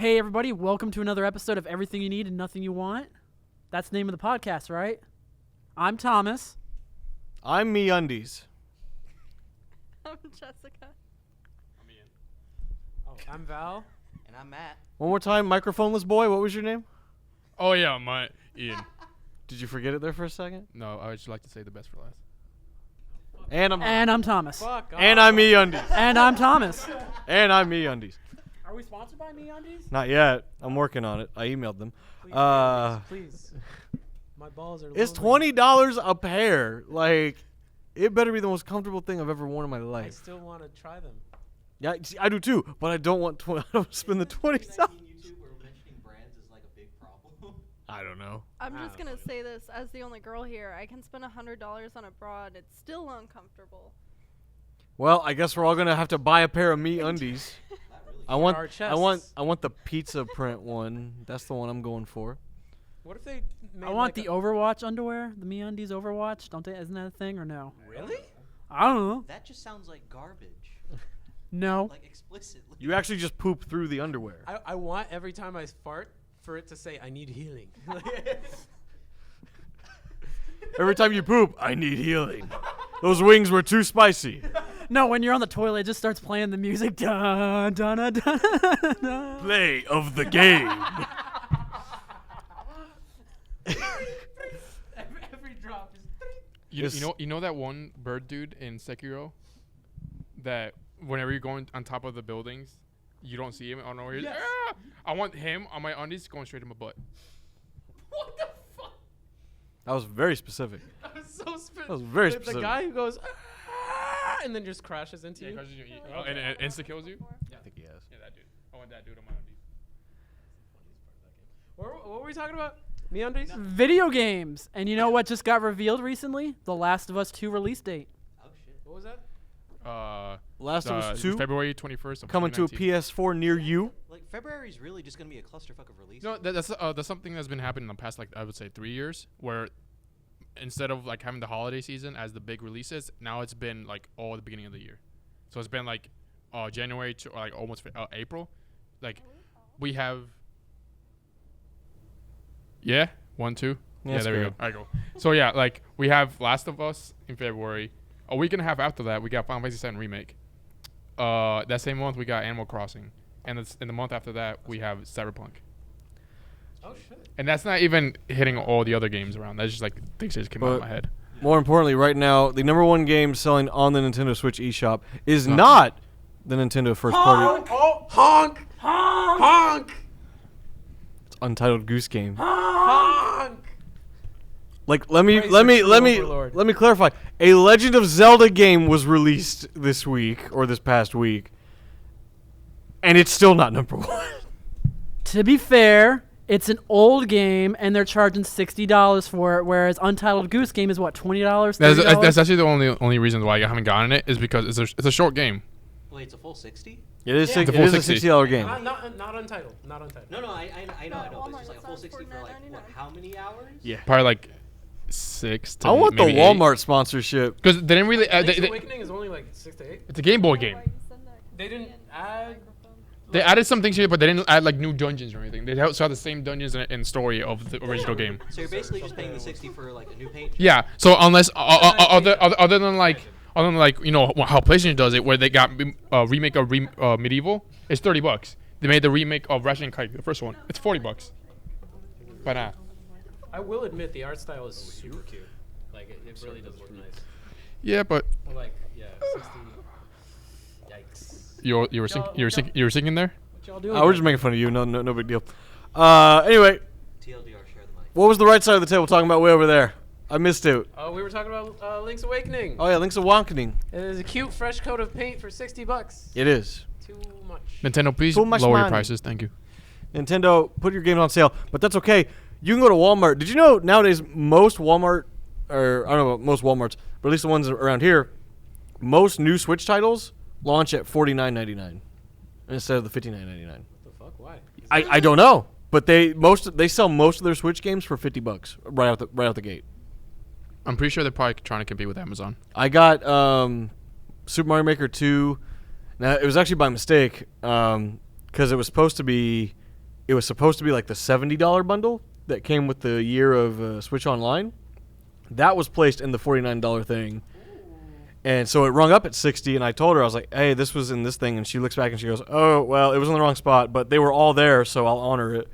Hey, everybody. Welcome to another episode of Everything You Need and Nothing You Want. That's the name of the podcast, right? I'm Thomas. I'm MeUndies. I'm Jessica. I'm Ian. Oh, I'm Val. And I'm Matt. One more time, microphoneless boy. What was your name? Oh yeah, Ian. Did you forget it there for a second? No, I would just like to say the best for last. And I'm Thomas. Fuck off. And I'm MeUndies. And I'm Thomas. And I'm MeUndies. Are we sponsored by MeUndies? Not yet. I'm working on it. I emailed them. Please. My balls are It's lonely. $20 a pair. Like, it better be the most comfortable thing I've ever worn in my I life. still want to try them. Yeah, see, I do too. But I don't want I don't spend the $20. YouTube where mentioning brands is like a big problem. I don't know. I'm just going to say this as the only girl here. I can spend $100 on a bra and it's still uncomfortable. Well, I guess we're all gonna have to buy a pair of MeUndies. I want the pizza print one. That's the one I'm going for. What if they made I want like the Overwatch underwear. The MeUndies Overwatch. Don't they? Isn't that a thing or no? Really? I don't know. That just sounds like garbage. No. Like explicitly. You actually just poop through the underwear. I want every time I fart for it to say I need healing. Every time you poop, I need healing. Those wings were too spicy. No, when you're on the toilet, it just starts playing the music. Dun, dun, dun, dun, dun. Play of the game. every drop is. You know that one bird dude in Sekiro that whenever you're going on top of the buildings, you don't see him. I don't know where he is. Yes. Ah! I want him on my undies going straight to my butt. What the fuck? That was very specific. That was so specific. That was very The specific. guy who goes and then just crashes into you. And it insta kills you. I think he has. Yeah, that dude. I want that dude on my undies. What were we talking about? MeUndies? Video games. And you know what just got revealed recently? The Last of Us 2 release date. Oh shit. What was that? Last of Us 2 February 21st. Of coming to a 2019. PS4 near you. Like February's really just gonna be a clusterfuck of releases. No, that's something that's been happening in the past, like I would say 3 years, where instead of like having the holiday season as the big releases, now it's been like all the beginning of the year. So it's been like January to like almost April. Like we have. Yeah, 1, 2. Yeah, Yeah, there we go. All right, go. So yeah, like we have Last of Us in February. A week and a half after that, we got Final Fantasy VII Remake. That same month, we got Animal Crossing, and in the month after that, we have Cyberpunk. Oh shit. And that's not even hitting all the other games around. That's just like things that just came out of my head. More importantly, right now, the number one game selling on the Nintendo Switch eShop is not the Nintendo first party. Oh, honk! Honk! Honk! It's Untitled Goose Game. Honk! Like, let me Overlord. clarify. A Legend of Zelda game was released this week or this past week, and it's still not number one. To be fair, it's an old game, and they're charging $60 for it, whereas Untitled Goose Game is, what, $20, $30? That's actually the only reason why I haven't gotten it is because it's a short game. Wait, it's a full 60? It is, Yeah. it The full is a $60. $60 game. Not untitled. Not untitled. No, I know, At but Walmart, it's just like a that full sounds 60 for like what? $49.99. How many hours? Yeah. Probably like 6 to I want the maybe Walmart sponsorship. because they didn't really. Link's Awakening is only like 6 to 8. It's a Game Boy game. They didn't add. They added some things here, but they didn't add like new dungeons or anything. They still had the same dungeons and story of the original game. So you're basically just paying the 60 for like a new paint job. Yeah. So unless other than like you know how PlayStation does it, where they got a remake of Medieval, it's $30. They made the remake of Ratchet and Clank, the first one. It's $40. Why not? I will admit the art style is super cute. Like it really does look nice. Yeah, but Like yeah, 60. Yikes. you were singing there. What y'all doing? We're just making fun of you. No big deal. Anyway, TLDR, share the mic. what was the right side of the table talking about way over there? I missed it. Oh, we were talking about Link's Awakening. Oh yeah, Link's Awakening. It is a cute fresh coat of paint for $60. It is. Too much. Nintendo, please Too much lower your money. prices. Thank you. Nintendo, put your games on sale, but that's okay. You can go to Walmart. Did you know nowadays most Walmart, or I don't know about most Walmarts, but at least the ones around here, most new Switch titles launch at $49.99 instead of the $59.99. What the fuck? Why? I don't know, but they sell most of their Switch games for $50 right out the gate. I'm pretty sure they're probably trying to compete with Amazon. I got Super Mario Maker 2. Now it was actually by mistake because it was supposed to be it was supposed to be like the $70 bundle that came with the year of Switch Online. That was placed in the $49 thing. And so it rung up at 60, and I told her, I was like, hey, this was in this thing. And she looks back and she goes, oh, well, it was in the wrong spot, but they were all there, so I'll honor it.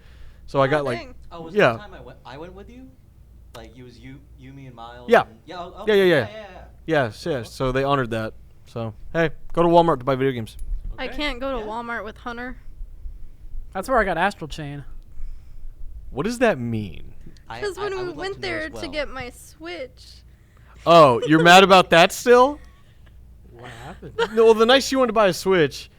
So I got like, dang. Oh, was yeah. the time I went with you? Like, it was you, me, and Miles? Yeah. And, yeah, oh, Yeah, okay, yeah. yeah. Yes, yes. So they honored that. So, hey, go to Walmart to buy video games. I Okay. can't go to Yeah. Walmart with Hunter. That's where I got Astral Chain. What does that mean? Because when I we would like went to know there as well. to get my Switch. Oh, you're mad about that still? What happened? No, well, the night she wanted to buy a Switch,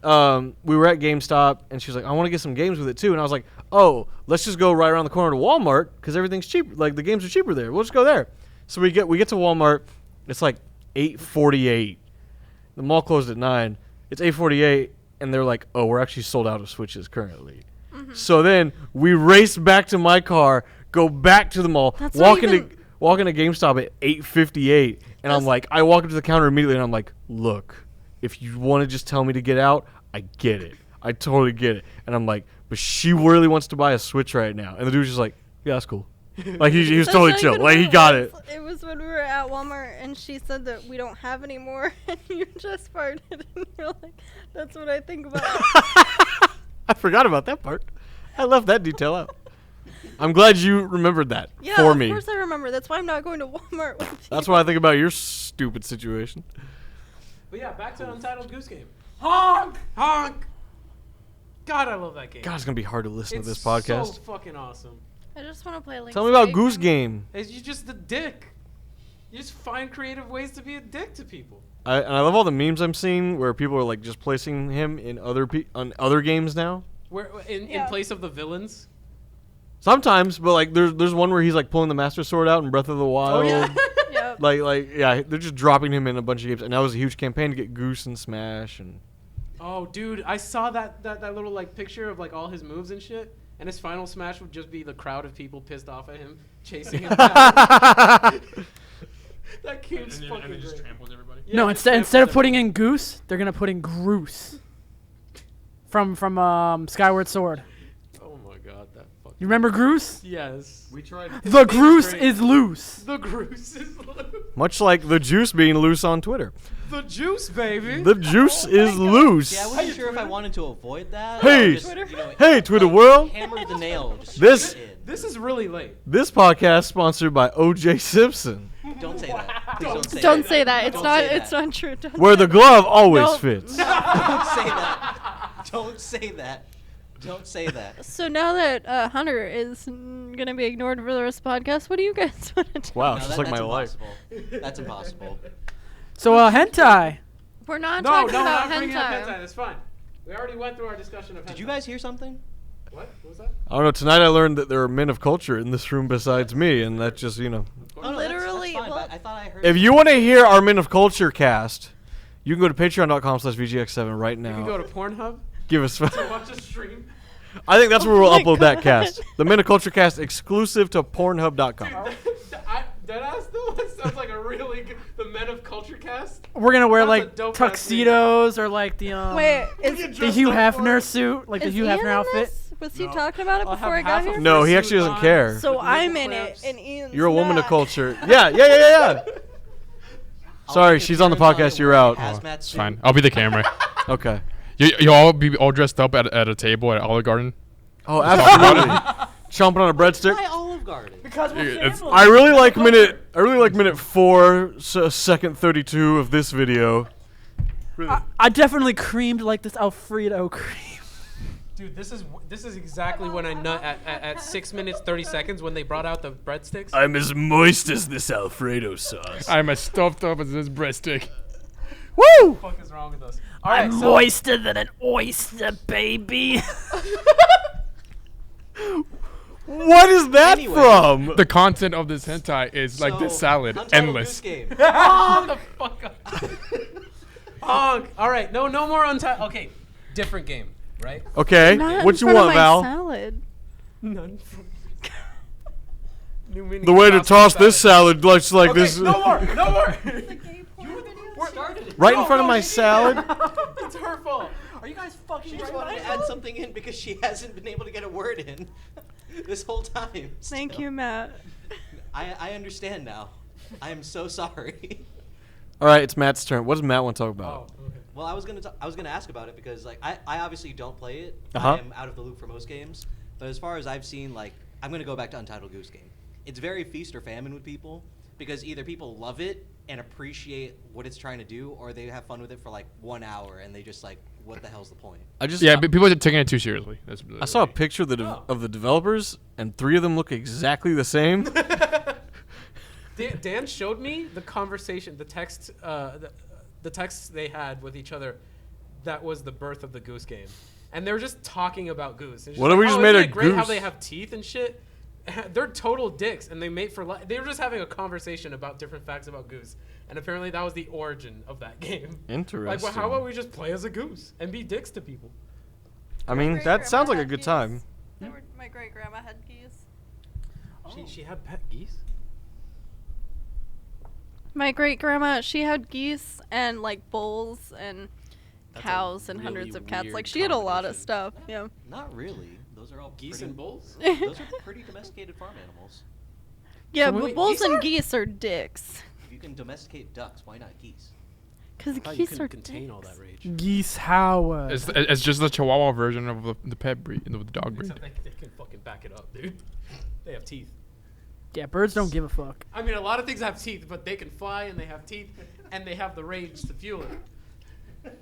we were at GameStop, and she was like, I want to get some games with it, too. And I was like, oh, let's just go right around the corner to Walmart, because everything's cheap. Like, the games are cheaper there. We'll just go there. So we get to Walmart. It's like 8:48. The mall closed at 9. It's 8:48, and they're like, oh, we're actually sold out of Switches currently. So then we race back to my car, go back to the mall, That's not walk into GameStop at 8:58, and I'm like, I walk up to the counter immediately, and I'm like, look, if you want to just tell me to get out, I get it. I totally get it. And I'm like, but she really wants to buy a Switch right now. And the dude's just like, yeah, that's cool. Like, he was That's totally not chill. even Like, what he got it. was. It was when we were at Walmart and she said that we don't have any more, and you just farted, and you're like, that's what I think about. I forgot about that part. I left that detail out. I'm glad you remembered that Yeah, for of me. course I remember. That's why I'm not going to Walmart with you. That's what I think about your stupid situation. But yeah, back to Untitled Goose Game. Honk! Honk! God, I love that game. God, it's going to be hard to listen it's to this podcast. so fucking awesome. I just want to play Link's Tell me about Awakening. Goose Game. It's you just a dick. You just find creative ways to be a dick to people. And I love all the memes I'm seeing where people are like just placing him in on other games now. Where in Yeah. place of the villains. Sometimes, but like there's one where he's like pulling the Master Sword out in Breath of the Wild. Yep. Like yeah, they're just dropping him in a bunch of games, and that was a huge campaign to get Goose and Smash and. Oh, dude, I saw that little like picture of like all his moves and shit, and his final smash would just be the crowd of people pissed off at him, chasing him down. That game's And fucking then just great. tramples everybody. Yeah, No, just instead of tramples putting everyone. in Goose, they're gonna put in Groose. From Skyward Sword. Oh my god, that fucking. You remember Groose? Yes. We tried. The name's Groose great. is loose. The Goose is loose. Much like the juice being loose on Twitter. The juice, baby. The juice is loose. Yeah, I wasn't sure if I wanted to avoid that. Hey. or just, you know, Hey, Twitter like, world. Hammer the nail. Just This- straight in. This is really late. This podcast sponsored by O.J. Simpson, Don't say that. Please don't say Don't that. say that. It's Don't not. say It's that. not true. Don't where say the that. glove always No. fits. Don't say that. Don't say that. Don't say that. So now that Hunter is gonna be ignored for the rest of the podcast, what do you guys want to do? Wow, No, it's just that- like my that's life. impossible. That's impossible. So hentai. We're not No, talking no, about not bringing up hentai. hentai. That's fine. We already went through our discussion of hentai. Did you guys hear something? What? What was that? I don't know. Tonight I learned that there are men of culture in this room besides me, and that just Oh, no, Literally, That's fine, well- but I thought I heard. If you want to hear our men of culture cast, you can go to patreon.com/VGX7 right now. You can go to Pornhub Give us. to watch a stream. I think that's where Oh we'll my upload that God. cast. The Men of Culture cast exclusive to Pornhub.com. Deadass though? That sounds like a really good. The Men of Culture cast. We're gonna wear That's a like dope-ass name. tuxedos or like the Wait, is, the Hugh Hefner suit, like the is Hugh Ian Hefner in outfit. this? Was he talking about it I'll before I have got half of here? No, he fursuit actually doesn't on. care. So with I'm nipple in it, clamps. and Ian's You're a woman of not. culture. Yeah. I'll Sorry, make she's on the appearance podcast, it you're wearing out. a hazmat It's suit. fine. I'll be the camera. Okay. You all be all dressed up at a table at Olive Garden. Oh, absolutely. Chomping on a breadstick. Why Olive Garden? Because It's- I really like minute 4, second 32 of this video. I definitely creamed like this Alfredo cream. Dude, this is exactly when I nut at 6 minutes 30 seconds when they brought out the breadsticks. I'm as moist as this Alfredo sauce. I'm as stuffed up as this breadstick. Woo! What the fuck is wrong with us? All right, I'm so moister than an oyster, baby. What is that Anyway. from? The content of this hentai is like this So, salad, Untitled endless. Goose Game. the fuck up. Honk. All right, no more untitled. Okay, different game, right? Okay, Not what in you front of want, my Val? Salad. None. New mini The way to pasta toss this salad looks like Okay, this. no more. Started it. Right in front of my salad. It's her fault. Are Are you guys fucking She just right? wanted to add something in because she hasn't been able to get a word in this whole time. Thank still. you, Matt. I understand now. I am so sorry. All right, it's Matt's turn. What does Matt want to talk Oh, about? okay. Well, I was gonna ask about it because like I obviously don't play it. Uh-huh. I am out of the loop for most games. But as far as I've seen, like I'm gonna go back to Untitled Goose Game. It's very feast or famine with people because either people love it and appreciate what it's trying to do, or they have fun with it for like 1 hour and they just like, what the hell's the point? But people are taking it too seriously. That's I saw a picture of the developers, and 3 of them look exactly the same. Dan showed me the conversation, the text, the texts they had with each other. That was the birth of the Goose Game, and they were just talking about Goose. It's What if we just isn't made a it great how goose? they have teeth and shit? They're total dicks, and they mate for life. They were just having a conversation about different facts about Goose, and apparently that was the origin of that game. Interesting. Like, well, how about we just play as a goose and be dicks to people? I mean, Great that sounds like grandma a had good geese. time. My great grandma had geese. She had pet geese. My great grandma, she had geese and like bulls and That's a cows and really hundreds of cats. weird Like she had a lot of combination. stuff. Yeah. Not really. Those are all Geese pretty, and bulls. Those are pretty domesticated farm animals. Yeah, So but wait, bulls geese and are- geese are dicks. If you can domesticate ducks, why not geese? Cause I thought you geese couldn't are contain all dicks. that rage. Geese Howard. It's just the Chihuahua version of the pet breed, the dog breed. Except they can fucking back it up, dude. They have teeth. Yeah, birds don't give a fuck. I mean, a lot of things have teeth, but they can fly and they have teeth and they have the rage to fuel it.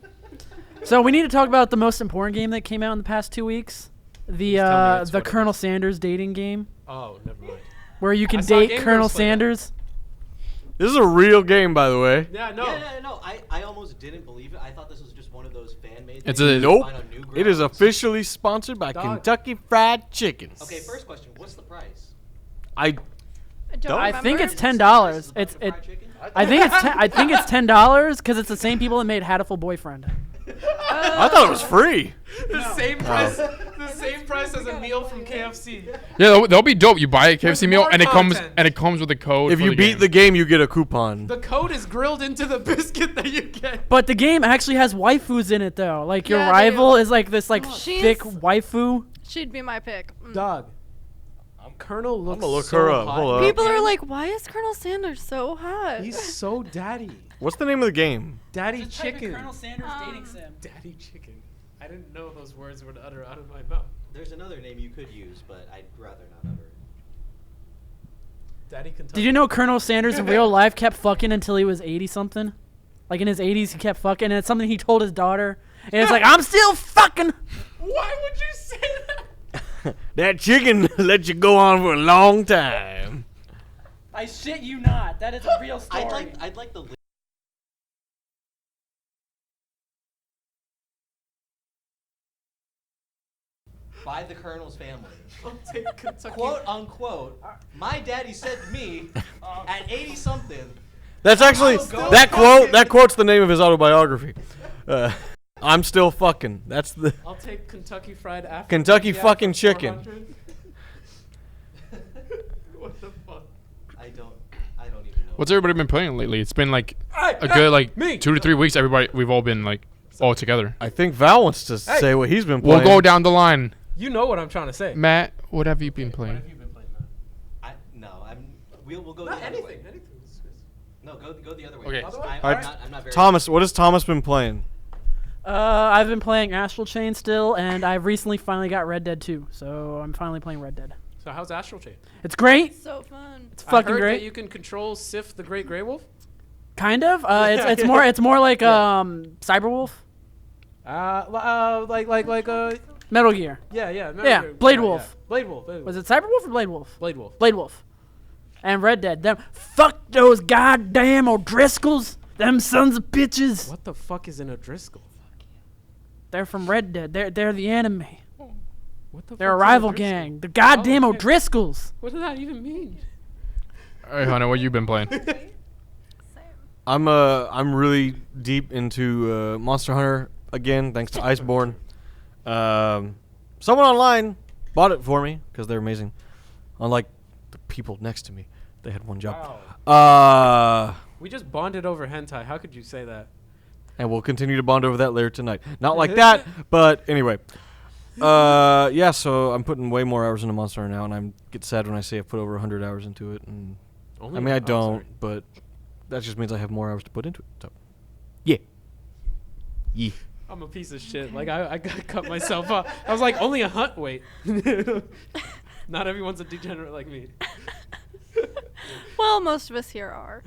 So we need to talk about the most important game that came out in the past 2 weeks. Please tell me it's The what it Colonel is. Sanders dating game, Oh, never mind. where you can I saw date Game Colonel Girls play that. Sanders. This is a real game, by the way. Yeah, no. No. I almost didn't believe it. I thought this was just one of those fan-made It's things a- you Nope. find on Newgrounds. It is officially sponsored by Dog. Kentucky Fried Chicken. Okay, first question. What's the price? I Don't I think remember. it's Is it $10. price of It's bucket it. fried chicken? I think it's $10 because it's the same people that made Hatful Boyfriend. I thought it was free. The same price. The same price as a meal from KFC. Yeah, they'll be dope. You buy a KFC With meal more and content. it comes with a code. If for you the beat game. the game, you get a coupon. The code is grilled into the biscuit that you get. But the game actually has waifus in it though. Like your Yeah, they rival do. is like this like She's- thick waifu. She'd be my pick. Dog. Colonel looks I'ma look so her up. hot. Hold up. People are like, why is Colonel Sanders so hot? He's so daddy. What's the name of the game? Daddy chicken. Sanders dating sim. Daddy chicken. I didn't know those words would utter out of my mouth. There's another name you could use, but I'd rather not utter it. Daddy Kentucky. Did you know Colonel Sanders in real life kept fucking until he was 80 something? Like in his 80s, he kept fucking, and it's something he told his daughter. And it's like, I'm still fucking. Why would you say that? That chicken let you go on for a long time. I shit you not. That is a real story. I'd like the by the Colonel's family. I'll take Kentucky. Quote unquote, my daddy said to me at 80 something. That's actually go that fucking- quote. That quote's the name of his autobiography. I'm still fucking. That's the I'll take Kentucky Fried After. Kentucky fucking chicken. 400. What the fuck? I don't even know. What's everybody been playing lately? It's been like Hey, a good like me. 2 to 3 weeks. We've all been like all together. I think Val wants to say what he's been We'll playing. go down the line. You know what I'm trying to say. Matt, what have you been What playing? have you been playing, Matt? We'll go Not the other anything. way. Anything. No, go the other way. Okay. because Other way? I'm not very. Thomas, what has Thomas been playing? I've been playing Astral Chain still, and I've recently finally got Red Dead 2. So I'm finally playing Red Dead. So how's Astral Chain? It's great. so fun. It's I fucking heard great. that you can control Sif the Great Grey Wolf. Kind of. It's more like Cyberwolf, Like Metal Gear. yeah. Yeah, Blade Wolf. Blade Wolf. Was it Cyberwolf or Blade Wolf? Blade Wolf. Blade Wolf. And Red Dead. Them fuck those goddamn O'Driscolls. Them sons of bitches. What the fuck is an O'Driscoll? They're from Red Dead. They're the enemy. What the They're a fuck's an rival O'Driscoll? gang. The goddamn okay. O'Driscolls. What does that even mean? All right, Hunter, what you been playing? Same. I'm really deep into Monster Hunter again, thanks to Iceborne. Someone online bought it for me because they're amazing. Unlike the people next to me, they had one job. Wow. Uh, We just bonded over hentai. How could you say that? and we'll continue to bond over that later tonight. Not like that, but anyway. Yeah, so I'm putting way more hours into Monster Hunter now, and I get sad when I say I've put over 100 hours into it. And Only I mean, I oh, don't, sorry. but that just means I have more hours to put into it. So, yeah. Yeah. I'm a piece of shit. Like I gotta cut myself off. I was like, only a hunt. Wait. Not everyone's a degenerate like me. Well, most of us here are.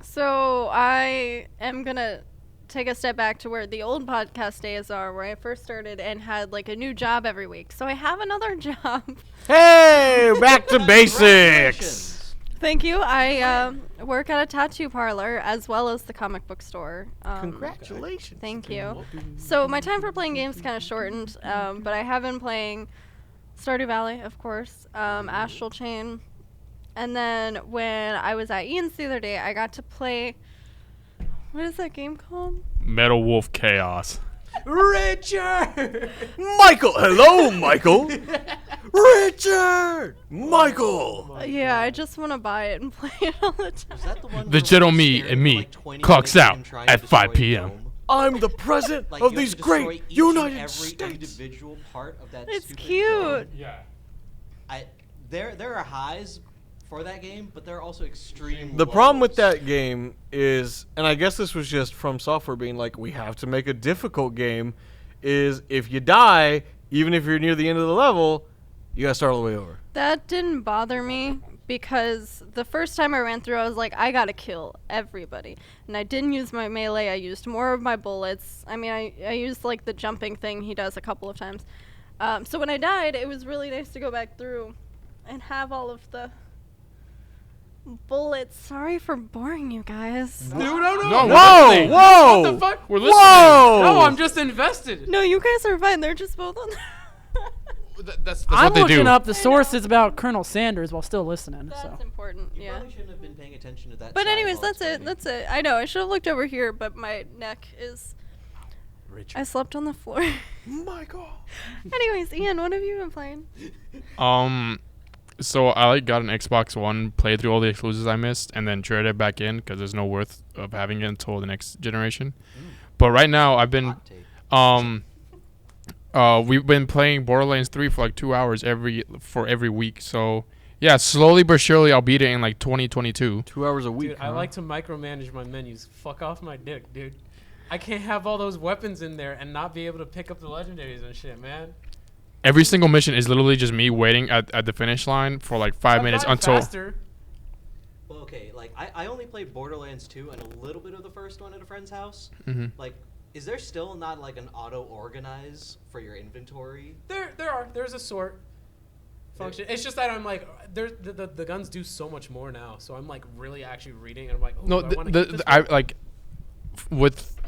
So I am gonna take a step back to where the old podcast days are, where I first started and had like a new job every week. So I have another job. Hey, back to basics. Thank you. I work at a tattoo parlor as well as the comic book store. Congratulations. Thank you. So my time for playing games kind of shortened, but I have been playing Stardew Valley, of course, Astral Chain, and then when I was at Ian's the other day, I got to play. What is that game called? Metal Wolf Chaos. Richard. Michael. Hello, Michael. Richard. Michael. Yeah, I just want to buy it and play it all the time. Was that the one The where Jet we on me stared and for me like 20 clocks minutes out and trying to at destroy 5 a p.m. dome? I'm the president Like, of you have these to destroy great each and United every States. individual part of that It's stupid cute. dome. Yeah. There are highs for that game, but there are also extreme The problem with lows. that game is, and I guess this was just from software being like, we have to make a difficult game, is if you die, even if you're near the end of the level, you gotta start all the way over. That didn't bother me because the first time I ran through, I was like, I gotta kill everybody. And I didn't use my melee, I used more of my bullets. I mean, I used like the jumping thing he does a couple of times. So when I died, it was really nice to go back through and have all of the bullets. Sorry for boring you guys. No. No, we're Whoa, listening. whoa! What the fuck? We're listening. Whoa! No, I'm just invested. No, you guys are fine. They're just both on That's I'm what they looking do. up the sources about Colonel Sanders while still listening. That's So important, You yeah. probably shouldn't have been paying attention to that. But side anyways, while that's it. explaining. That's it. I know. I should have looked over here, but my neck is. Richard. I slept on the floor. Michael. Anyways, Ian, what have you been playing? So I like got an Xbox One, played through all the exclusives I missed, and then traded it back in because there's no worth of having it until the next generation. But right now I've been Hot take. we've been playing Borderlands 3 for like 2 hours every week. So yeah, slowly but surely I'll beat it in like 2022. 2 hours a week. Dude, I like to micromanage my menus. Fuck off my dick, dude. I can't have all those weapons in there and not be able to pick up the legendaries and shit, man. Every single mission is literally just me waiting at the finish line for like 5 minutes gotten until faster. Well, okay, like I only played Borderlands 2 and a little bit of the first one at a friend's house. Mhm. Like, is there still not like an auto organize for your inventory? There's a sort function. It's just that I'm like, the guns do so much more now. So I'm like really actually reading and I'm like, oh, no, do I wanna keep this I one? like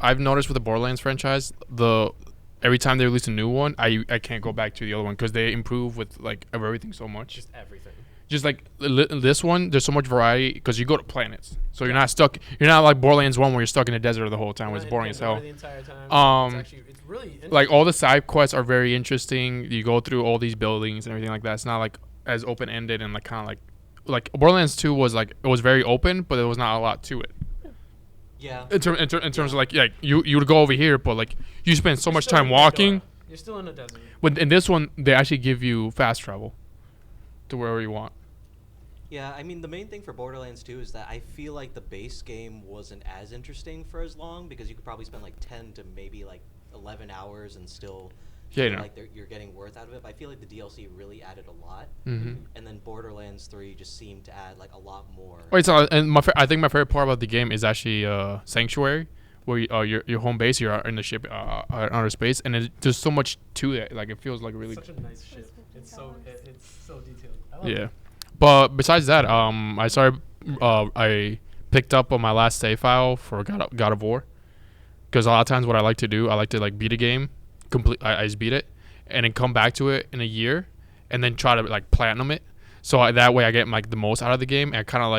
I've noticed with the Borderlands franchise, every time they release a new one, I can't go back to the other one because they improve with like of everything so much. just everything. Just like this one, there's so much variety because you go to planets, so you're not stuck. You're not like Borderlands 1 where you're stuck in the desert the whole time, where it's boring as hell. The entire time. It's really interesting. Like all the side quests are very interesting. You go through all these buildings and everything like that. It's not like as open ended and like kind of like Borderlands 2 was like it was very open, but there was not a lot to it. Yeah. In terms of like you would go over here, but like you spend so You're much still time in walking. Pandora. You're still in a desert. When in this one, they actually give you fast travel to wherever you want. Yeah, I mean, the main thing for Borderlands 2 is that I feel like the base game wasn't as interesting for as long because you could probably spend like 10 to maybe like 11 hours and still Yeah, feel you know. like you're getting worth out of it. But I feel like the DLC really added a lot. Mm-hmm. And then Borderlands 3 just seemed to add like a lot more. Wait, so and I think my favorite part about the game is actually Sanctuary, where your home base, you're in the ship outer space, and there's so much to it. Like it feels like really Such a nice ship. It's so detailed. I love yeah. it. But besides that, I picked up on my last save file for God of War, because a lot of times what I like to do, I like to like beat a game, I just beat it, and then come back to it in a year, and then try to like platinum it. So that way I get like the most out of the game, and I kind of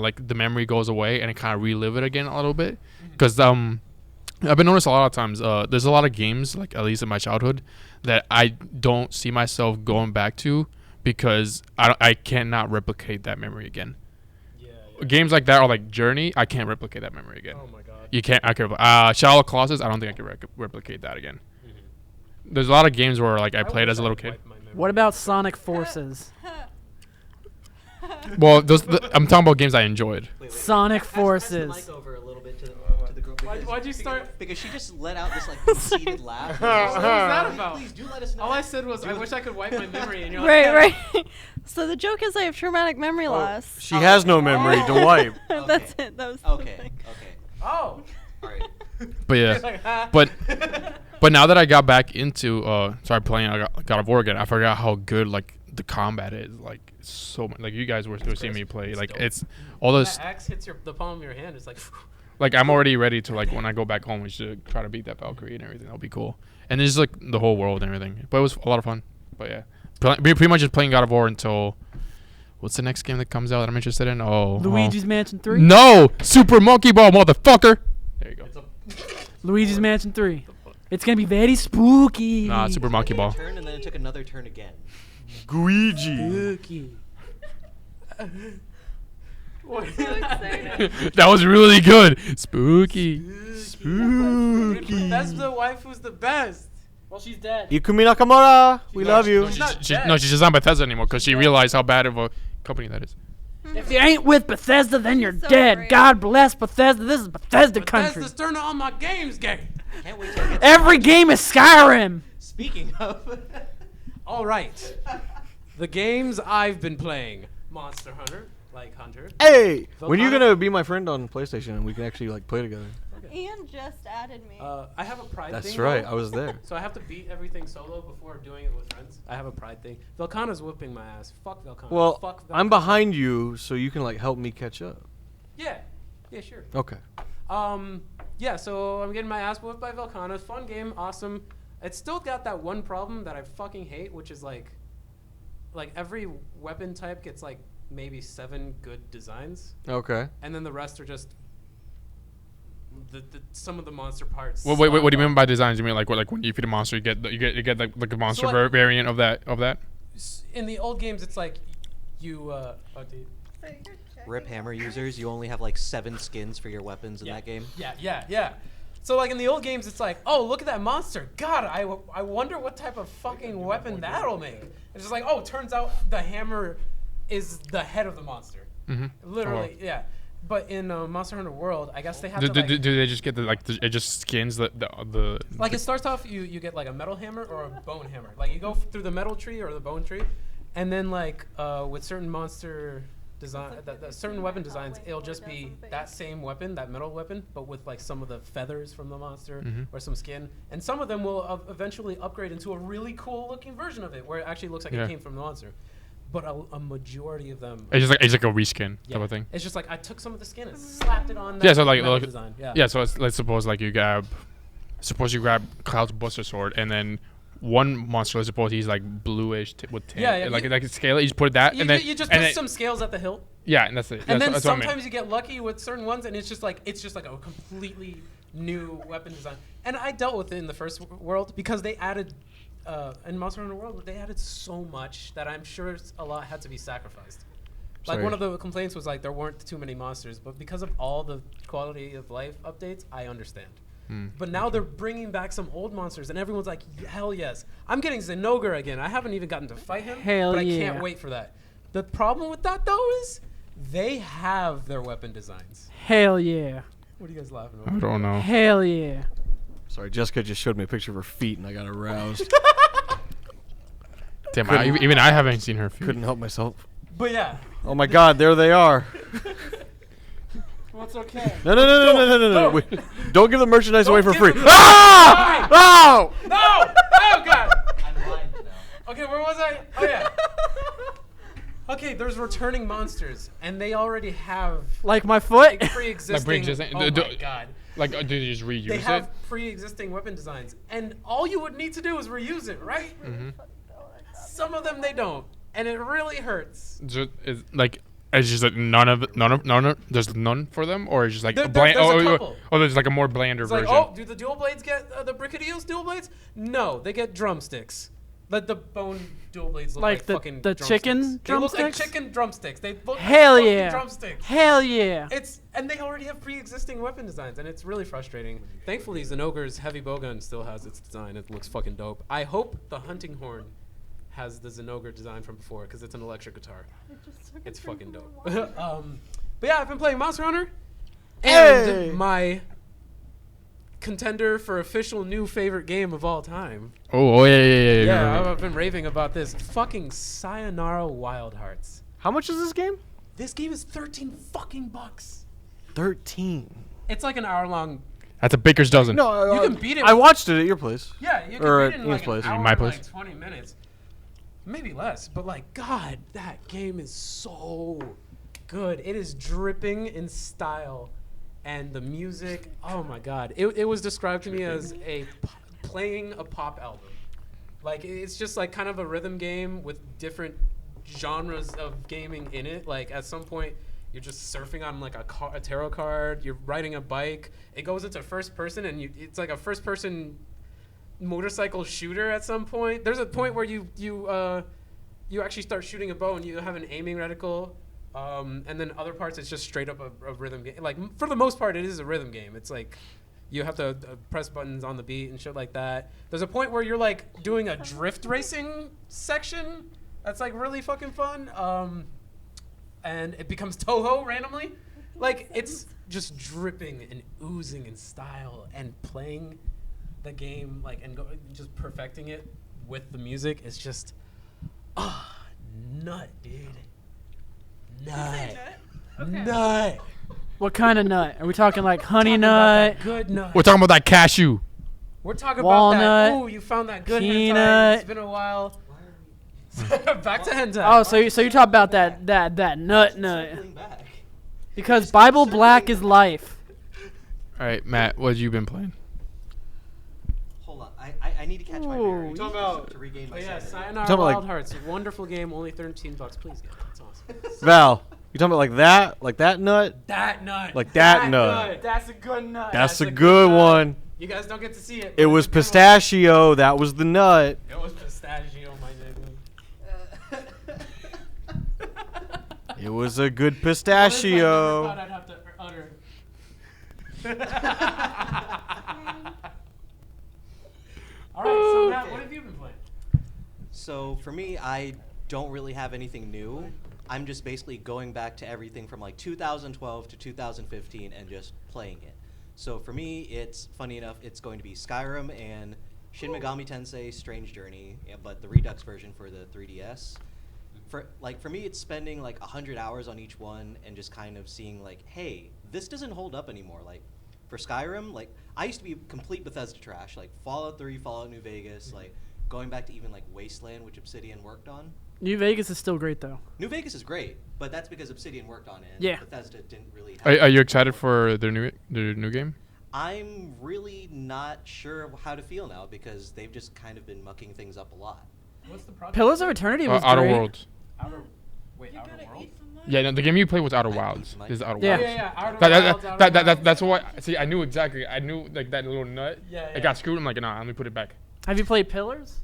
like the memory goes away, and I kind of relive it again a little bit, because I've been noticing a lot of times there's a lot of games, like at least in my childhood, that I don't see myself going back to because I cannot replicate that memory again. Yeah. games like that or like Journey, I can't replicate that memory again. Oh my god. You can't. I can. Shadow of the Colossus. I don't think I can replicate that again. There's a lot of games where like I played as a little kid. What about Sonic Forces? Well, I'm talking about games I enjoyed. Sonic Pass Forces. the mic over a little bit to the girl. Why'd you start? Because she just let out this like conceited laugh. What was that about? Please do let us know. All I said was, I wish I could wipe my memory, and you're Right, like, right. So the joke is I have traumatic memory loss. She has no memory to wipe. That's it. That was the Okay. thing. Okay. Oh. All right. But yeah, Like, ah. but now that I got back into started playing God of War again, I forgot how good like the combat is. Like so much. Like you guys were seeing me play. Like dope. it's all those. That axe hits the palm of your hand. It's like. Like I'm already ready to like when I go back home, we should try to beat that Valkyrie and everything. That'll be cool. And it's like the whole world and everything. But it was a lot of fun. But yeah, pretty much just playing God of War until what's the next game that comes out that I'm interested in? Luigi's Mansion 3? No, Super Monkey Ball, motherfucker. There you go. Luigi's Mansion 3. It's going to be very spooky. Nah, Super Monkey Ball. Turn and then it took another turn again. Guigi. Spooky. What? So excited. That was really good. Spooky. Spooky. That's the wife who's the best. Well, she's dead. Ikumi Nakamura, we love you. She's not dead. No, she's just not Bethesda anymore because she realized how bad of a company that is. If you ain't with Bethesda, then you're So dead. brave. God bless Bethesda. This is Bethesda country. Bethesda's turning on my games game. Can't wait till it gets Every game is Skyrim. Speaking of. All right. The games I've been playing: Monster Hunter, like Hunter. Hey, when are you Volcano- gonna be my friend on PlayStation and we can actually like play together? Ian just added me. I have a pride thing. That's right, though. I was there. So I have to beat everything solo before doing it with friends. I have a pride thing. Velcana's whipping my ass. Fuck Velcana. Well, Fuck I'm Velcana. behind you, so you can like help me catch up. Yeah. Yeah, sure. Okay. Yeah, so I'm getting my ass whooped by Velcana. Fun game, awesome. It's still got that one problem that I fucking hate, which is like every weapon type gets like maybe 7 good designs, Okay. and then the rest are just some of the monster parts. Wait, what do you mean by designs? You mean like what? Like when you feed a monster, you get like a monster like- variant of that? In the old games, it's like you. Oh, dude. Rip hammer users, you only have like 7 skins for your weapons in Yeah. that game. Yeah. So like in the old games, it's like, oh, look at that monster. God, I wonder what type of fucking weapon that'll make. It's just like, oh, turns out the hammer is the head of the monster. Mm-hmm. Literally, yeah. But in Monster Hunter World, I guess they have Do, to do, like, do they just get it just skins the like it starts off you get like a metal hammer or a bone hammer. Like you go through the metal tree or the bone tree, and then like with certain monster design, certain weapon designs, it'll just be that same weapon, that metal weapon, but with like some of the feathers from the monster or some skin. And some of them will eventually upgrade into a really cool looking version of it, where it actually looks like Yeah. it came from the monster. But a majority of them, it's like a reskin type of thing. it's just like I took some of the skin and slapped it on. That Yeah, so like metal look, design. yeah. So let's suppose like you grab Cloud's Buster Sword and then one monster. Let's suppose he's like bluish with tan. Yeah, like you- like scale it. You just put that You, and then you just and put then- some scales at the hilt. Yeah, and that's it. And then that's what I meant. sometimes you get lucky with certain ones, and it's just like a completely new weapon design. And I dealt with it in the first world because they added in Monster Hunter World they added so much that I'm sure a lot had to be sacrificed. Like Sorry. one of the complaints was like there weren't too many monsters, but because of all the quality of life updates, I understand. But now they're bringing back some old monsters, and everyone's like, hell yes. I'm getting Zenogre again. I haven't even gotten to fight him, Hell but I yeah. can't wait for that. The problem with that though is they have their weapon designs. Hell yeah. What are you guys laughing I over? don't know. Hell yeah. Sorry, Jessica just showed me a picture of her feet and I got aroused. Damn, Couldn't- even I haven't seen her feet. Couldn't help myself. But yeah, Oh my God, there they are. what's okay? No. Wait, don't give the merchandise away for give free. them- Ah! Oh! No! Oh god! I'm blind now. Okay, where was I? Oh yeah. Okay, there's returning monsters, and they already have Like my foot? like, pre-existing. pre-existing- Oh do- my god. Like, do they just reuse They it? have pre-existing weapon designs, and all you would need to do is reuse it, right? Some of them they don't, and it really hurts. It's just like none of there's none for them, or it's just like There- a bland. there's a Oh, couple. there's like a more blander It's like, version. oh, do the dual blades get the Brigadillos dual blades? No, they get drumsticks. The bone dual blades look Like like the- fucking the chicken drumsticks. They look like drumsticks? chicken drumsticks. They look Hell like fucking yeah. drumsticks. Hell yeah. And they already have pre-existing weapon designs, and it's really frustrating. Thankfully, Zenogre's heavy bowgun still has its design. It looks fucking dope. I hope the hunting horn has the Zenogre design from before, because it's an electric guitar. It's fucking dope. But yeah, I've been playing Monster Hunter, and Hey! my contender for official new favorite game of all time. Oh yeah. Yeah, I've been raving about this. Fucking Sayonara Wild Hearts. How much is this game? This game is 13 fucking bucks. 13. It's like an hour long. That's a baker's dozen. No, You can beat it I with- watched it at your place. Yeah, you can Or beat it in at like Ian's place. an hour My and place. like 20 minutes. Maybe less, but like, God, that game is so good. It is dripping in style. And the music, oh my God. It was described to me as playing a pop album. Like, it's just like kind of a rhythm game with different genres of gaming in it. Like, at some point, you're just surfing on like a tarot card. You're riding a bike. It goes into first person, and it's like a first person motorcycle shooter at some point. There's a point where you actually start shooting a bow, and you have an aiming reticle. And then other parts, it's just straight up a rhythm game. Like, for the most part, it is a rhythm game. It's like you have to press buttons on the beat and shit like that. There's a point where you're like doing a drift racing section. That's like really fucking fun. And it becomes Toho randomly. Like, it's just dripping and oozing in style, and playing the game like and just perfecting it with the music is just nut, dude. Nut. Nut. What kind of nut? Are we talking like honey Talking about nut? that good nut. We're talking about that cashew. We're talking Walnut, about that. Ooh, you found that good hentai. peanut. It's been a while. Back to hentai. Oh, so you talk about that nut. Circling back. Because Bible Black is life. All right, Matt, what have you been playing? Hold on, I need to catch my Ooh, bearings you- to regain my Oh yeah, sanity. Sayonara Talking about, Wild like- Hearts. Wonderful game. Only $13. Please get it. That's awesome. Val, you talking about like that nut? That nut. Like that nut. That's a good nut. That's a a good good nut. one. You guys don't get to see it. It but was it's a good one. pistachio. That was the nut. It was pistachio, my nigga. It was a good What is pistachio. that I never thought I'd have to utter? All right, so Matt, what have you been playing? So for me, I don't really have anything new. I'm just basically going back to everything from like 2012 to 2015 and just playing it. So for me, it's funny enough, it's going to be Skyrim and Shin Megami Tensei Strange Journey, yeah, but the Redux version for the 3DS. For me, it's spending like 100 hours on each one and just kind of seeing like, hey, this doesn't hold up anymore. Like for Skyrim, like I used to be complete Bethesda trash, like Fallout 3, Fallout New Vegas, like going back to even like Wasteland, which Obsidian worked on. New Vegas is still great though. New Vegas is great, but that's because Obsidian worked on it. And Yeah. Bethesda didn't really have Are you excited for their new game? I'm really not sure how to feel now because they've just kind of been mucking things up a lot. What's the project? Pillars of Eternity was Outer great. Worlds. Outer World? Yeah, no, the game you played was Outer Might be, Wilds. might This is be. Outer Yeah. Wilds. Yeah, Outer That, Wilds, that, Outer that, that, Wilds. that's what. See, I knew exactly. I knew like that little nut. Yeah, It got screwed. I'm like, nah, let me put it back. Have you played Pillars?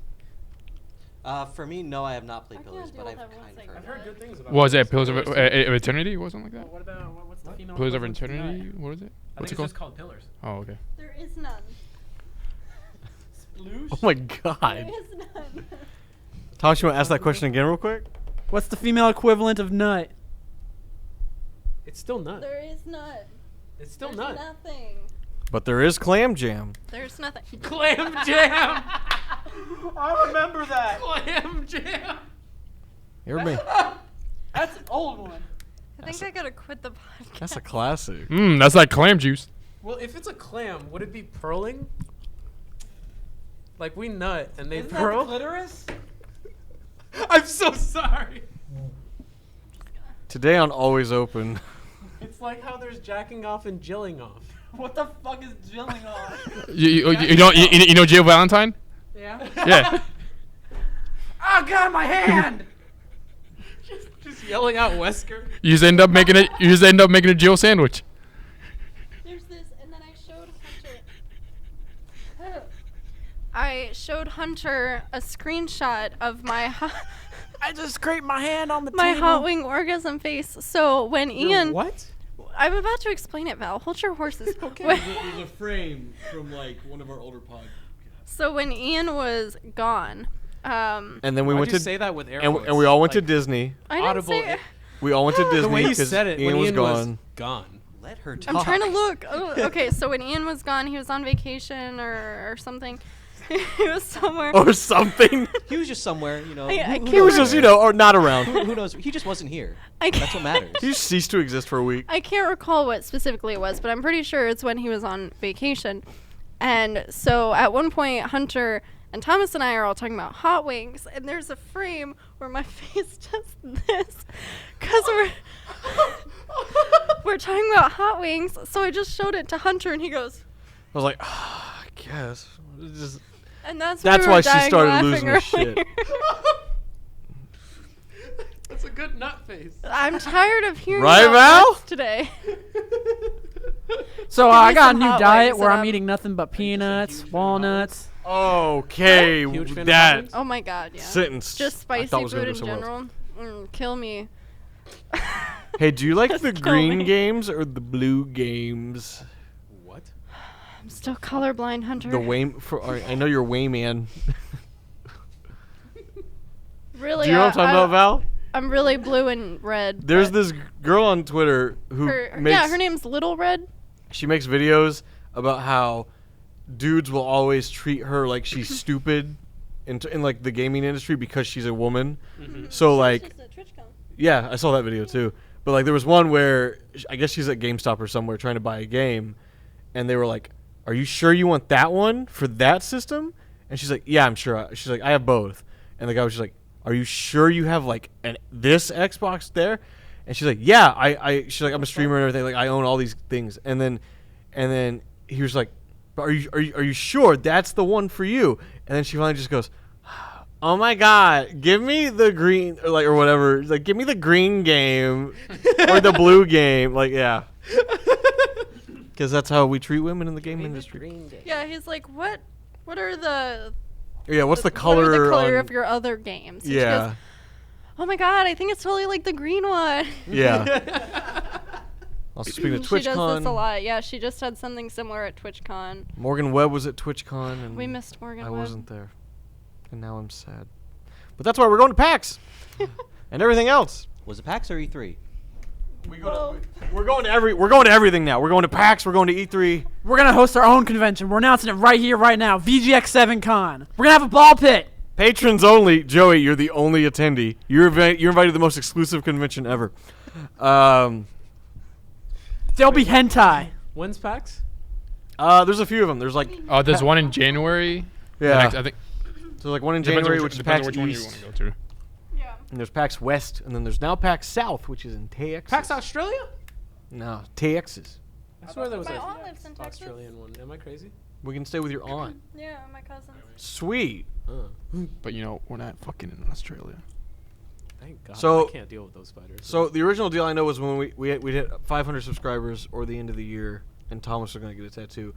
For me, no, I have not played I can't Pillars, deal but with I've everyone kind of saying heard. I've of heard it. good things about Was it. it Pillars of Eternity or something like that? What about what's the female? Pillars of equivalent to Eternity. nut? What is it? I What's think it it's called? just called Pillars. Oh, okay. There is none. Sploosh? Oh my There god. is none. Tosh, you want to ask that question again real quick? What's the female equivalent of nut? It's still nut. There is none. It's still There's nut. nothing. But there is clam jam. There's nothing. Clam jam. I remember that. Clam jam. You ever been? That's an old one. I think I gotta quit the podcast. That's a classic. That's like clam juice. Well, if it's a clam, would it be purling? Like we nut and they Isn't that pearl? the clitoris? I'm so sorry. Today on Always Open. It's like how there's jacking off and jilling off. What the fuck is drilling on? You know Jill Valentine? Yeah. Yeah. Oh god, my hand! Just yelling out Wesker. You just end up making it. You just end up making a Jill sandwich. There's this, and then I showed Hunter. I showed Hunter a screenshot of my I just scraped my hand on the my table. hot wing orgasm face. So when Your Ian, what? I'm about to explain it, Val. Hold your horses. Okay. When- There's a frame from like one of our older podcasts. so when Ian was gone, And then we Why'd went you to say that with air and, quotes? and we all went to Like, Disney. I didn't Audible. say. We all went to Disney The way you 'cause said it, Ian when was Ian gone. was gone. Let her talk. I'm trying to look. Oh, okay, so when Ian was gone, he was on vacation or something. He was somewhere. Or something. He was just somewhere, you know. I who can't He was remember. just, you know, or not around. Who knows? He just wasn't here. I That's what matters. He just ceased to exist for a week. I can't recall what specifically it was, but I'm pretty sure it's when he was on vacation. And so at one point, Hunter and Thomas and I are all talking about hot wings, and there's a frame where my face does this, because we're talking about hot wings. So I just showed it to Hunter, and he goes, I was like, I guess. It's just- and that's That's we were why she dying started laughing losing her shit. earlier. That's a good nut face. I'm tired of hearing Right, about Val? nuts today. So Give I me got a some new hot diet wings where and I'm I'm- eating nothing but peanuts, walnuts. Okay, Huge fan of that muffins? Oh my god, yeah. sentence. Just I spicy thought was gonna food go in somewhere else. general. Kill me. Hey, do you like Just the kill green me. games or the blue games? What? I'm still colorblind, Hunter. The way I know you're Wayman. Really, Do you know what I'm talking about, Val? I'm really blue and red. There's but this girl on Twitter who makes yeah, her name's Little Red. she makes videos about how dudes will always treat her like she's stupid in like the gaming industry because she's a woman. So like yeah, I saw that video too. But like there was one where I guess she's at GameStop or somewhere trying to buy a game, and they were like, "Are you sure you want that one for that system?" And she's like, "Yeah, I'm sure." She's like, "I have both." And the guy was just like, "Are you sure you have like this Xbox there?" And she's like, "Yeah, she's like, I'm a streamer and everything. Like I own all these things." And then he was like, "But are you sure that's the one for you?" And then she finally just goes, "Oh my god, give me the green or whatever. Like give me the green game or the blue game." Like yeah. Cuz that's how we treat women in the game industry. Yeah, he's like, what? What are the? Yeah, what's the What color are the color on- of your other games? And she Yeah. goes, oh my god, I think it's totally like the green one. Yeah. Also speaking of She does this a TwitchCon, lot. Yeah, she just had something similar at TwitchCon. Morgan Webb was at TwitchCon and We missed Morgan I Webb. wasn't there. And now I'm sad. But that's why we're going to PAX. And everything else. Was it PAX or E3? We're going to everything now. We're going to PAX, we're going to E3. We're gonna host our own convention. We're announcing it right here, right now. VGX7 Con. We're gonna have a ball pit. Patrons only. Joey, you're the only attendee. You're invited to the most exclusive convention ever. There'll be hentai. When's PAX? There's a few of them. There's like Oh, there's one in January. yeah. I think So like one in depends on January, which is depends PAX on which one you want East, to go to. Yeah. and there's PAX West, and then there's now PAX South, which is in Texas. PAX Australia? No, Texas. I swear there was My a aunt lives in Texas. Australian one. Am I crazy? We can stay with your aunt. Yeah, my cousins. Sweet. But you know, we're not fucking in Australia. Thank God. So- I can't deal with those spiders. So the original deal I know was when we hit 500 subscribers or the end of the year, and Thomas are gonna get a tattoo.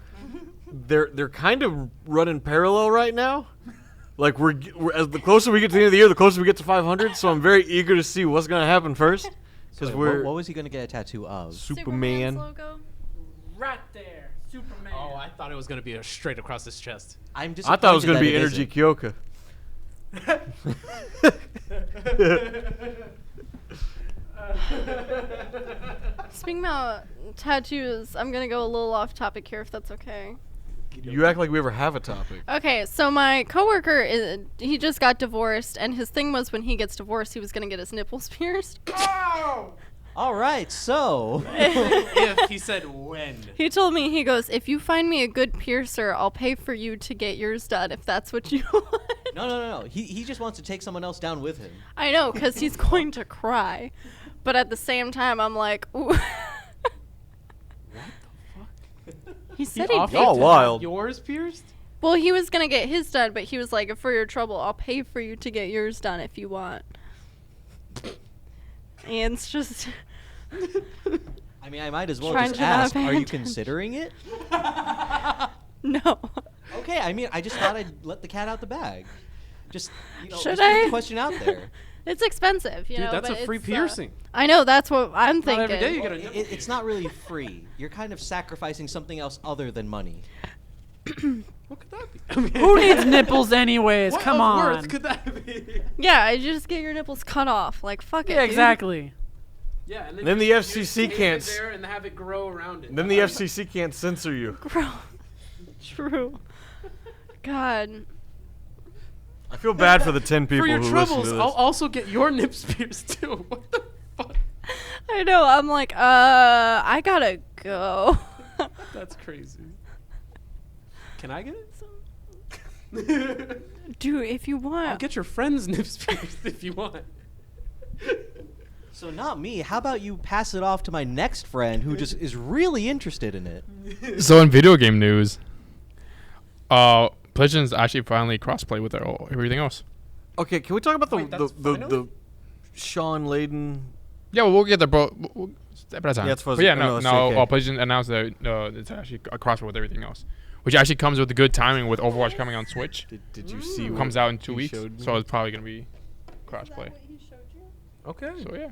They're kind of running parallel right now. Like we're as the closer we get to the end of the year, the closer we get to 500. So I'm very eager to see what's gonna happen first, because Wait, we're what was he gonna get a tattoo of? Superman. Superman's logo. Right there, Superman. Oh, I thought it was gonna be a straight across his chest. I'm I disappointed thought it was gonna that be it Energy isn't. Kyoka. Speaking about tattoos, I'm gonna go a little off topic here, if that's okay. You act like we ever have a topic. Okay, so my coworker he just got divorced, and his thing was when he gets divorced, he was gonna get his nipples pierced. All right, so If he said when. He told me, he goes, if you find me a good piercer, I'll pay for you to get yours done if that's what you want. no. He just wants to take someone else down with him. I know, because he's going to cry. But at the same time, I'm like, ooh. He said he'd offered pay. Y'all to wild. have yours pierced? Well, he was going to get his done, but he was like, for your trouble, I'll pay for you to get yours done if you want. And it's just... I mean, I might as well Trying just to not ask, are you abandon. considering it? No. Okay. okay. I mean, I just thought I'd let the cat out the bag. Just Should just put the I? question out there. It's expensive, you Dude, know. that's but a free it's, piercing. I know, that's what I'm Not thinking. every day you get a Well, nipple it's not really free. You're kind of sacrificing something else other than money. What could that be? Who needs nipples anyways? What Come of on. worth could that be? Yeah, I just get your nipples cut off. Like, fuck it. Yeah, dude. exactly. Yeah, and Then the just FCC tape can't it there and have it grow around it. Then the FCC can't censor you. Bro. True. God. I feel bad for the 10 people For your who troubles, listen to I'll this. also get your nips pierced too. What the fuck? I know. I'm like, I gotta go. That's crazy. Can I get it? Dude, if you want. I'll get your friend's nips pierced if you want. So not me. How about you pass it off to my next friend who just is really interested in it? So in video game news, PlayStation's actually finally crossplay with everything else. Okay, can we talk about Wait, that's the finally? Sean Layden? Yeah, well, we'll get there, bro. Step at a time. Yeah, it's fuzzy. But yeah, I know, no, it's no. okay. PlayStation announced that it's actually a crossplay with everything else, which actually comes with good timing with Overwatch coming on Switch. Did you see? what Comes out in 2 he weeks, showed me? so it's probably gonna be crossplay. Okay. So yeah,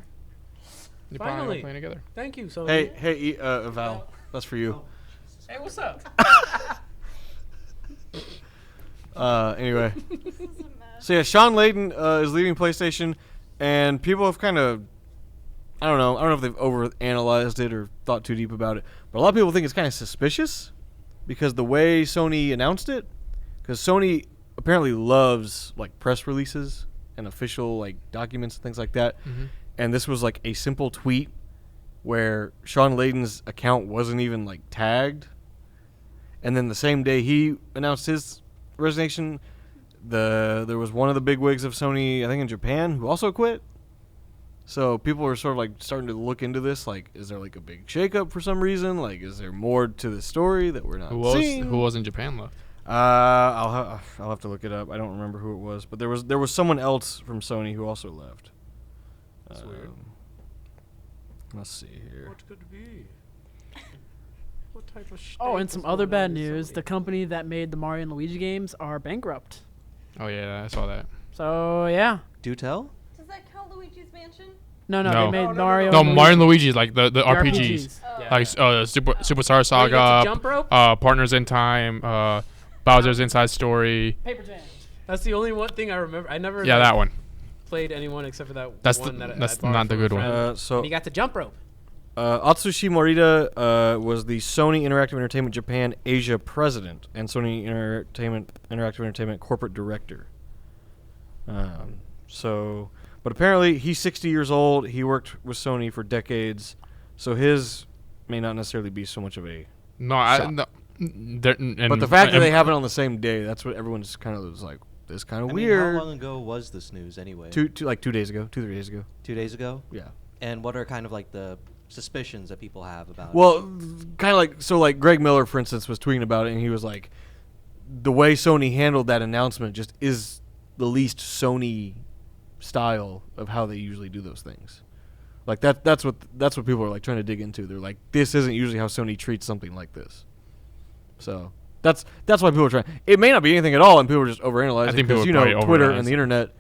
you're probably Finally. gonna play together. Thank you, Sony. Hey, Val, that's for you. Hey, what's up? Anyway, so yeah, Sean Layden is leaving PlayStation, and people have kind of, I don't know if they've overanalyzed it or thought too deep about it, but a lot of people think it's kind of suspicious because the way Sony announced it, because Sony apparently loves like press releases and official like documents and things like that, and this was like a simple tweet where Sean Layden's account wasn't even like tagged, and then the same day he announced his resignation, there was one of the big wigs of Sony, I think in Japan, who also quit. So people are sort of like starting to look into this. Like, is there like a big shakeup for some reason? Like, is there more to the story that we're not seeing? Who was in Japan left? I'll have to look it up. I don't remember who it was, but there was someone else from Sony who also left. That's weird. Let's see here. What could it be? What type of Oh, and shit some is other going bad on in news. Sony? The company that made the Mario and Luigi games are bankrupt. Oh yeah, I saw that. So, yeah. Do tell? Does that count Luigi's Mansion? No, No. they made No, no, Mario. No, and Mario and Luigi. Luigi, like the RPGs. Oh. Yeah. Like Superstar Where you get to Saga, jump rope? Partners in Time, Bowser's Inside Story. Paper Jam. That's the only one thing I remember. I never Yeah, that one. played anyone except for that That's one the- that that's I borrowed not the from a good one. friend. So And you got the jump rope. Atsushi Morita was the Sony Interactive Entertainment Japan Asia president and Sony Interactive Entertainment corporate director. But apparently he's 60 years old. He worked with Sony for decades, so his may not necessarily be so much of a. No, I. Shop. No, But the fact that they have it on the same day, that's what everyone's kind of was like. This is kind of I mean, weird. how long ago was this news anyway? 2 days ago, 2-3 days ago. 2 days ago? Yeah. And what are kind of like the suspicions that people have about it? Well, kind of like Greg Miller, for instance, was tweeting about it, and he was like, the way Sony handled that announcement just is the least Sony style of how they usually do those things. Like that's what people are like trying to dig into. They're like, this isn't usually how Sony treats something like this. So that's why people are trying. It may not be anything at all, and people are just overanalyzing. I think because people probably Twitter overanalyze and the it. internet.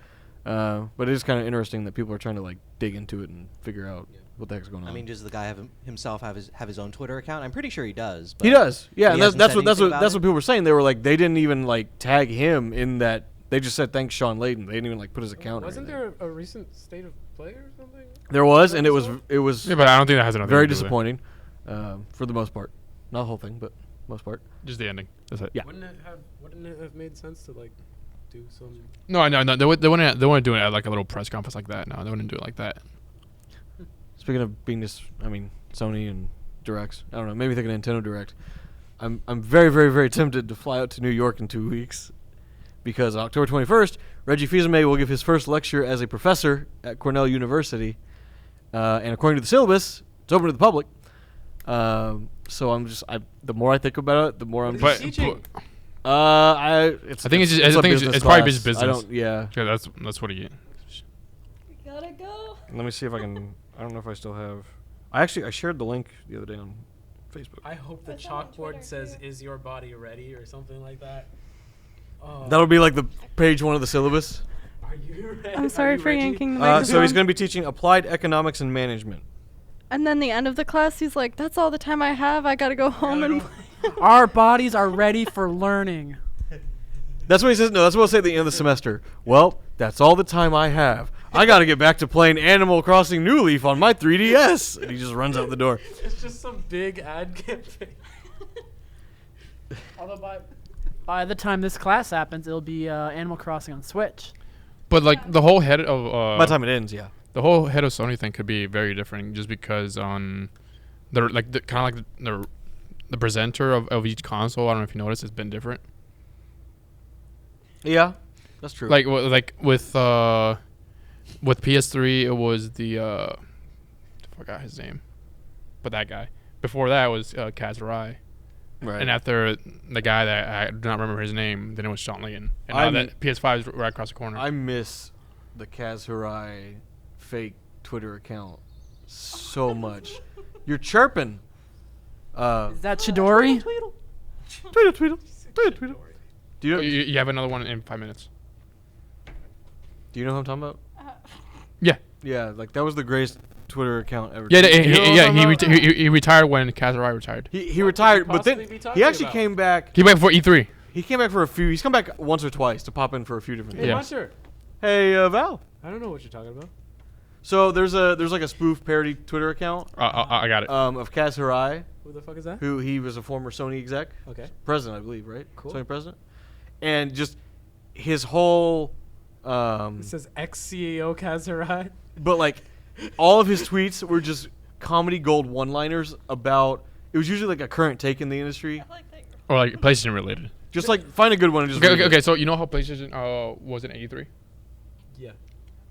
But it is kind of interesting that people are trying to like dig into it and figure out what the heck's going on. I mean, does the guy himself have his own Twitter account? I'm pretty sure he does. But he does, yeah. he And hasn't that's said what anything about it? people were saying. They were like, they didn't even like tag him in that. They just said thanks Sean Layden. They didn't even like put his account. or Wasn't anything. there a recent state of play or something? There was, That and it was was Yeah, but I don't think that has anything very to do with it. disappointing for the most part. Not the whole thing, but most part. Just the ending. That's it. Yeah. Wouldn't it have made sense to like do some? No. They wouldn't do it at like a little press conference like that. No, they wouldn't do it like that. Speaking of being Sony and Directs. I don't know. Maybe think of Nintendo Direct. I'm very, very, very tempted to fly out to New York in 2 weeks because on October 21st, Reggie Fils-Aimé will give his first lecture as a professor at Cornell University, and according to the syllabus, it's open to the public. So the more I think about it, the more I'm. What is Just, he teaching? I think it's probably just business. I don't. Yeah. Yeah, that's what he. You gotta go. Let me see if I can. I don't know if I still have. I shared the link the other day on Facebook. I hope the It's on my chalkboard Twitter, says too. "Is your body ready?" or something like that. That'll be like the page 1 of the syllabus. Are you ready? I'm sorry for yanking the So microphone. he's going to be teaching applied economics and management. And then the end of the class, he's like, "That's all the time I have. I gotta go home and." Our bodies are ready for learning. That's what he says. No, that's what he'll say at the end of the semester. Well, that's all the time I have. I got to get back to playing Animal Crossing New Leaf on my 3DS. And he just runs out the door. It's just some big ad campaign. Although by the time this class happens, it'll be Animal Crossing on Switch. But like the whole head of By the time it ends, yeah. the whole head of Sony thing could be very different, just because on the like the kind of like the presenter of each console. I don't know if you noticed, it's been different. Yeah, that's true. Like with PS3, it was the I forgot his name, but that guy. Before that was Kazurai. right. And after the guy that I do not remember his name, then it was Sean Layton. And now that PS5 is right across the corner. I miss the Kazurai fake Twitter account so much. You're chirping. Is that Chidori? Tweedle. Do you, you you have another one in 5 minutes. do you know who I'm talking about? Yeah. Yeah, like that was the greatest Twitter account ever. Yeah, Do you know what I'm talking about? he retired when Kazurai retired. He retired, but then possibly be talking he actually about? came back. He went for E3. He came back for a few. He's come back once or twice to pop in for a few different Hey, things. Yeah. Monster. Hey, Val. I don't know what you're talking about. So there's like a spoof parody Twitter account I got it. of Kaz Hirai, Who the fuck is that? who he was a former Sony exec, Okay. president, I believe, right? Cool. Sony president, and just his whole, It says ex-CEO Kazurai. but like all of his tweets were just comedy gold one-liners about. It was usually like a current take in the industry. Or like PlayStation related. Just like find a good one and just. Okay, read okay, it. okay. So you know how PlayStation was in E3? Yeah.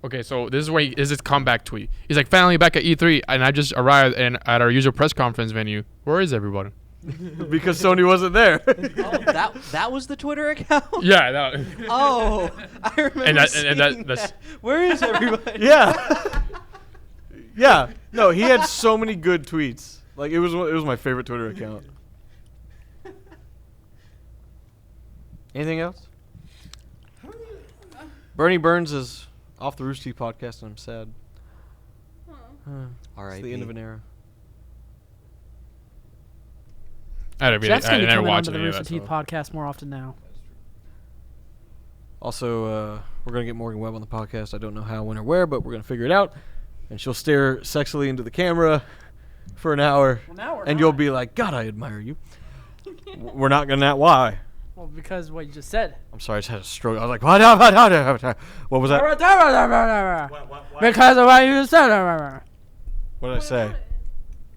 Okay, so this is where is his comeback tweet. He's like, finally back at E3, and I just arrived at our usual press conference venue. Where is everybody? Because Sony wasn't there. Oh, that was the Twitter account. Yeah, that. Oh, I remember And that- seeing and that- that's- that. Where is everybody? Yeah. Yeah. No, he had so many good tweets. Like it was my favorite Twitter account. Anything else? Bernie Burns is off the Rooster Teeth podcast, and I'm sad. All right. It's the end of an era. I Jeff's going to be never coming watched onto the any of Rooster that Teeth stuff. podcast more often now. Also, we're gonna get Morgan Webb on the podcast. I don't know how, when, or where, but we're gonna figure it out. And she'll stare sexily into the camera for an hour, Well, now we're and you'll not. be like, "God, I admire you." We're not gonna. Why? Well, because what you just said. I'm sorry, I just had a stroke. I was like, "What? What was that? Because of what you just said. What did I say?"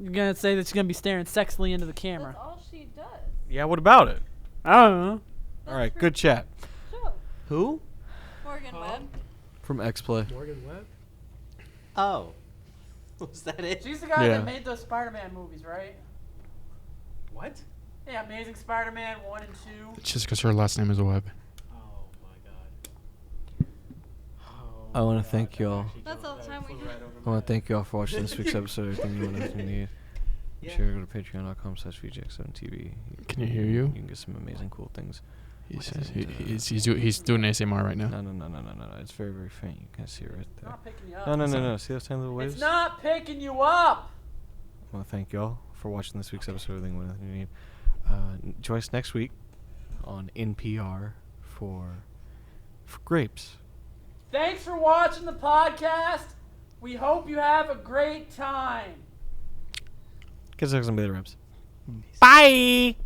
You're going to say that she's going to be staring sexily into the camera. That's all she does. Yeah. What about it? I don't know. All right. Good chat. Who? Morgan Webb. From XPlay. Morgan Webb? Oh. Was that it? She's the guy Yeah. that made those Spider-Man movies, right? What? Yeah, Amazing Spider-Man 1 and 2. It's just because her last name is Webb. Oh my god. Oh I wanna my God, thank that y'all. actually That's jumped all the time we flew have. right over I want my to thank you all for watching this week's episode of Everything You Want Everything You Need. Be Yeah. sure to go to patreon.com/VJX7TV. Can you hear you? You can get some amazing cool things. He's doing ASMR right now. No. It's very, very faint. You can't see it right It's there. not picking you up. No. See those tiny little waves? It's not picking you up. I want to thank y'all for watching this week's episode of Everything You Want Everything You Need. Join us next week on NPR for grapes. Thanks for watching the podcast. We hope you have a great time. Get us some Baby Rams. Bye.